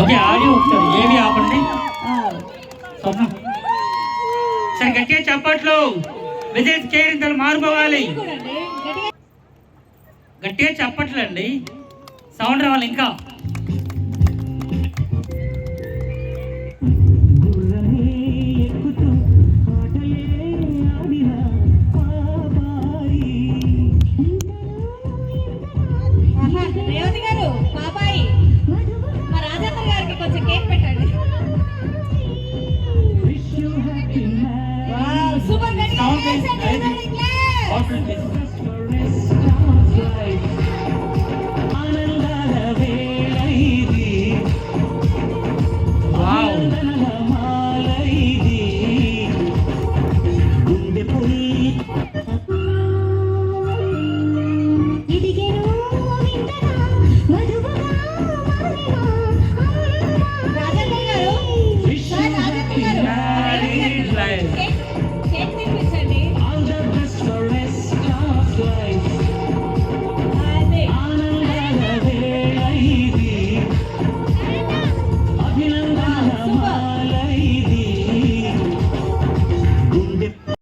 Okay audio ఒకసారి ఏవి ఆపండి. స్వప్నం సరే గట్టిగా చప్పట్లు. విజయ్ కేరింతలు మారిపోవాలి. గట్టిగా చప్పట్లు అండి, సౌండ్ రావాలి. ఇంకా రేవతి గారు, బాబాయ్ మా రాజేంద్ర గారికి కొంచెం కేక్ పెట్టండి. Super cake